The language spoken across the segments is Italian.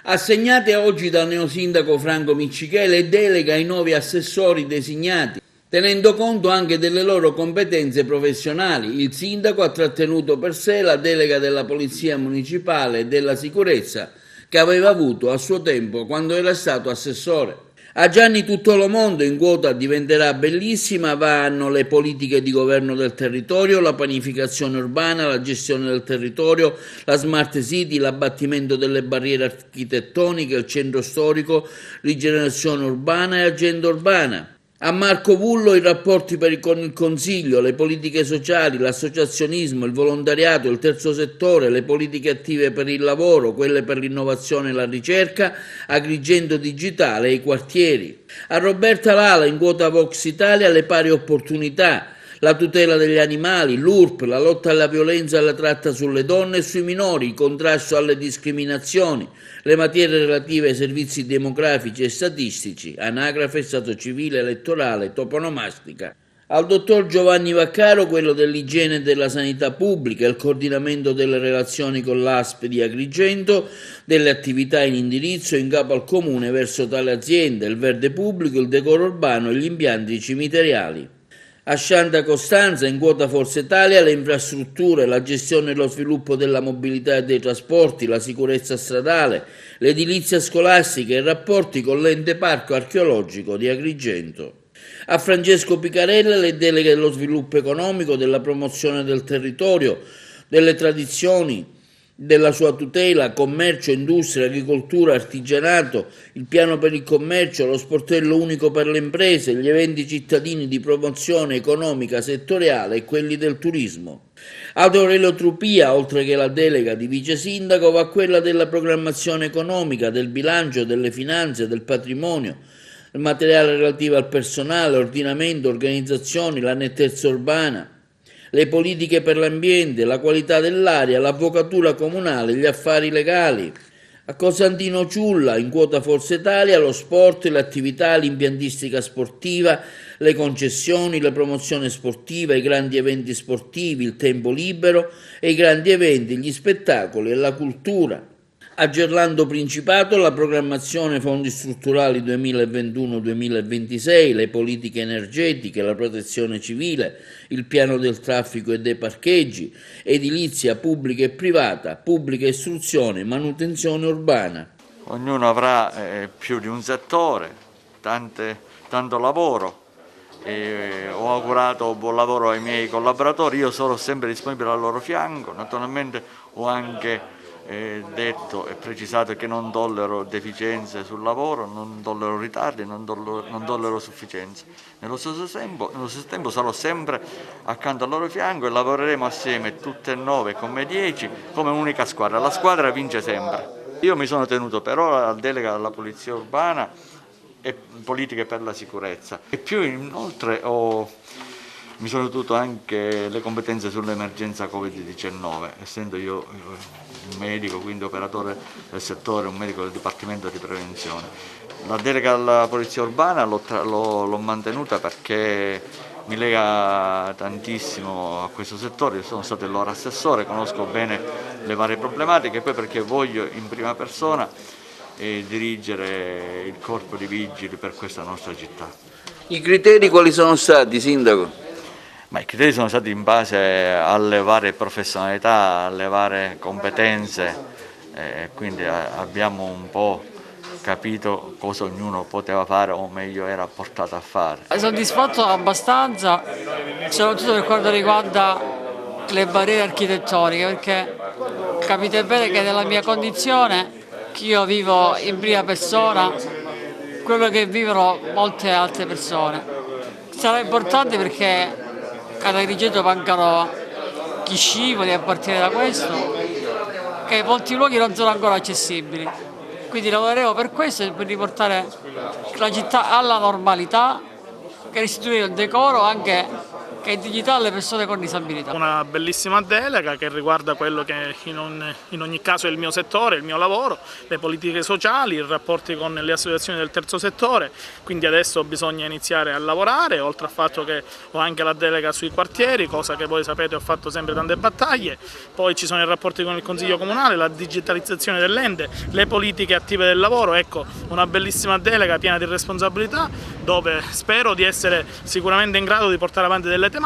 Assegnate oggi dal neosindaco Franco Miccichele delega ai 9 assessori designati, tenendo conto anche delle loro competenze professionali. Il sindaco ha trattenuto per sé la delega della Polizia Municipale e della Sicurezza che aveva avuto a suo tempo quando era stato assessore. A Gianni tutto lo mondo in quota diventerà bellissima, vanno le politiche di governo del territorio, la pianificazione urbana, la gestione del territorio, la smart city, l'abbattimento delle barriere architettoniche, il centro storico, rigenerazione urbana e agenda urbana. A Marco Vullo i rapporti con il Consiglio, le politiche sociali, l'associazionismo, il volontariato, il terzo settore, le politiche attive per il lavoro, quelle per l'innovazione e la ricerca, Agrigento digitale e i quartieri. A Roberta Lala in quota Vox Italia le pari opportunità, la tutela degli animali, l'URP, la lotta alla violenza e alla tratta sulle donne e sui minori, il contrasto alle discriminazioni, le materie relative ai servizi demografici e statistici, anagrafe, stato civile, elettorale, toponomastica. Al dottor Giovanni Vaccaro quello dell'igiene e della sanità pubblica, il coordinamento delle relazioni con l'ASP di Agrigento, delle attività in indirizzo in capo al comune verso tale azienda, il verde pubblico, il decoro urbano e gli impianti cimiteriali. A Scianta Costanza, in quota Forza Italia, le infrastrutture, la gestione e lo sviluppo della mobilità e dei trasporti, la sicurezza stradale, l'edilizia scolastica e i rapporti con l'ente parco archeologico di Agrigento. A Francesco Picarella le deleghe dello sviluppo economico, della promozione del territorio, delle tradizioni, della sua tutela, commercio, industria, agricoltura, artigianato, il piano per il commercio, lo sportello unico per le imprese, gli eventi cittadini di promozione economica settoriale e quelli del turismo. Ad Aurelio Trupia, oltre che la delega di vice sindaco, va quella della programmazione economica, del bilancio, delle finanze, del patrimonio, il materiale relativo al personale, ordinamento, organizzazioni, la nettezza urbana, le politiche per l'ambiente, la qualità dell'aria, l'avvocatura comunale, gli affari legali. A Cosentino Ciulla, in quota Forza Italia, lo sport, le attività, l'impiantistica sportiva, le concessioni, la promozione sportiva, i grandi eventi sportivi, il tempo libero e i grandi eventi, gli spettacoli e la cultura. A Gerlando Principato la programmazione fondi strutturali 2021-2026, le politiche energetiche, la protezione civile, il piano del traffico e dei parcheggi, edilizia pubblica e privata, pubblica istruzione, manutenzione urbana. Ognuno avrà più di un settore, tanto lavoro. Ho augurato buon lavoro ai miei collaboratori, io sono sempre disponibile al loro fianco, naturalmente ho anche detto e precisato che non tollero deficienze sul lavoro, non tollero ritardi, non tollero sufficienze. Nello stesso tempo sarò sempre accanto al loro fianco e lavoreremo assieme tutte e 9 come 10 come unica squadra. La squadra vince sempre. Io mi sono tenuto per ora la delega alla polizia urbana e politiche per la sicurezza e più inoltre mi sono tenuto anche le competenze sull'emergenza Covid-19, essendo io un medico, quindi operatore del settore, un medico del Dipartimento di Prevenzione. La delega alla Polizia Urbana l'ho mantenuta perché mi lega tantissimo a questo settore, sono stato il loro assessore, conosco bene le varie problematiche, e poi perché voglio in prima persona dirigere il corpo di vigili per questa nostra città. I criteri quali sono stati, sindaco? Ma i criteri sono stati in base alle varie professionalità, alle varie competenze, quindi abbiamo un po' capito cosa ognuno poteva fare o meglio era portato a fare. Sono soddisfatto abbastanza, soprattutto per quanto riguarda le barriere architettoniche, perché capite bene che nella mia condizione, che io vivo in prima persona, quello che vivono molte altre persone. Sarà importante perché ad Agrigento mancano gli scivoli a partire da questo, che molti luoghi non sono ancora accessibili. Quindi lavoreremo per questo e per riportare la città alla normalità, che restituire il decoro anche che è dignità alle persone con disabilità. Una bellissima delega che riguarda quello che in ogni caso è il mio settore, il mio lavoro, le politiche sociali, i rapporti con le associazioni del terzo settore, quindi adesso bisogna iniziare a lavorare, oltre al fatto che ho anche la delega sui quartieri, cosa che voi sapete ho fatto sempre tante battaglie, poi ci sono i rapporti con il Consiglio Comunale, la digitalizzazione dell'ente, le politiche attive del lavoro, ecco una bellissima delega piena di responsabilità dove spero di essere sicuramente in grado di portare avanti delle tematiche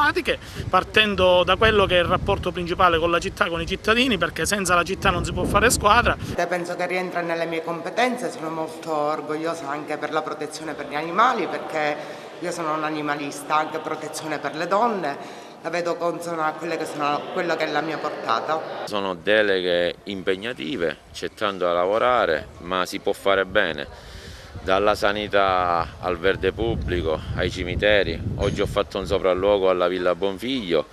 partendo da quello che è il rapporto principale con la città, con i cittadini, perché senza la città non si può fare squadra. Penso che rientra nelle mie competenze, sono molto orgogliosa anche per la protezione per gli animali perché io sono un animalista, anche protezione per le donne, la vedo consona a quello che è la mia portata. Sono deleghe impegnative, c'è tanto da lavorare, ma si può fare bene. Dalla sanità al verde pubblico, ai cimiteri. Oggi ho fatto un sopralluogo alla Villa Bonfiglio,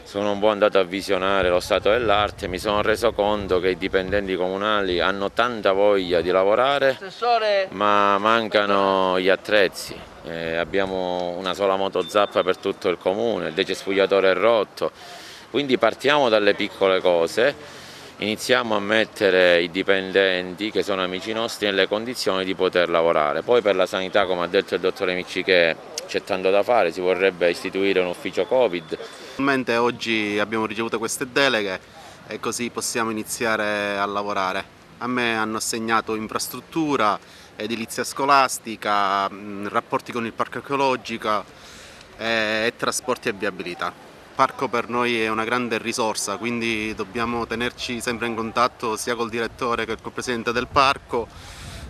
sono un po' andato a visionare lo stato dell'arte e mi sono reso conto che i dipendenti comunali hanno tanta voglia di lavorare, ma mancano gli attrezzi. Abbiamo una sola motozappa per tutto il comune, il decespugliatore è rotto, quindi partiamo dalle piccole cose. Iniziamo a mettere i dipendenti, che sono amici nostri, nelle condizioni di poter lavorare. Poi per la sanità, come ha detto il dottore Miccichè, c'è tanto da fare, si vorrebbe istituire un ufficio Covid. Finalmente oggi abbiamo ricevuto queste deleghe e così possiamo iniziare a lavorare. A me hanno assegnato infrastruttura, edilizia scolastica, rapporti con il parco ecologico e trasporti e viabilità. Il parco per noi è una grande risorsa, quindi dobbiamo tenerci sempre in contatto sia col direttore che col presidente del parco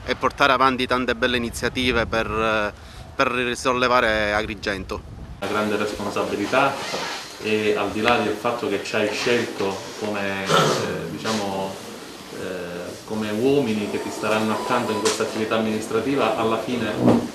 e portare avanti tante belle iniziative per risollevare Agrigento. Una grande responsabilità e al di là del fatto che ci hai scelto come, come uomini che ti staranno accanto in questa attività amministrativa, alla fine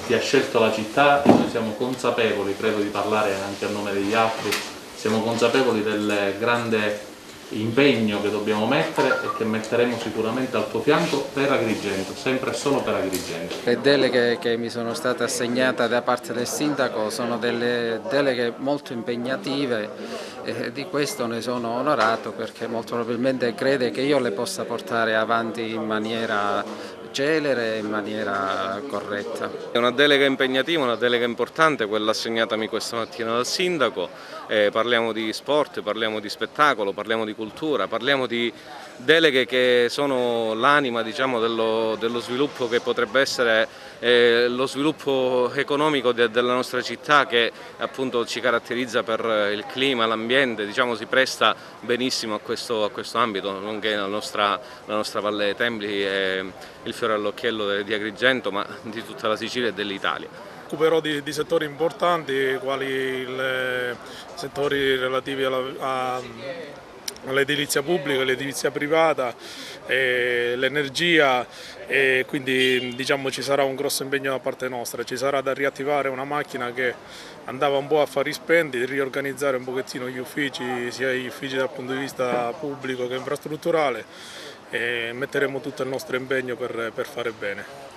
ti ha scelto la città e noi siamo consapevoli, credo di parlare anche a nome degli altri, siamo consapevoli del grande impegno che dobbiamo mettere e che metteremo sicuramente al tuo fianco per Agrigento, sempre e solo per Agrigento. Le deleghe che mi sono state assegnate da parte del sindaco sono delle deleghe molto impegnative e di questo ne sono onorato perché molto probabilmente crede che io le possa portare avanti in maniera celere, in maniera corretta. È una delega impegnativa, una delega importante, quella assegnatami questa mattina dal sindaco. Parliamo di sport, parliamo di spettacolo, parliamo di cultura, parliamo di deleghe che sono l'anima dello sviluppo che potrebbe essere lo sviluppo economico della nostra città che appunto ci caratterizza per il clima, l'ambiente, si presta benissimo a questo ambito, nonché la nostra Valle dei Templi è il fiore all'occhiello di Agrigento ma di tutta la Sicilia e dell'Italia. Occuperò di settori importanti quali i settori relativi all'edilizia pubblica, l'edilizia privata, l'energia e quindi ci sarà un grosso impegno da parte nostra, ci sarà da riattivare una macchina che andava un po' a fari spenti, riorganizzare un pochettino gli uffici, sia gli uffici dal punto di vista pubblico che infrastrutturale e metteremo tutto il nostro impegno per fare bene.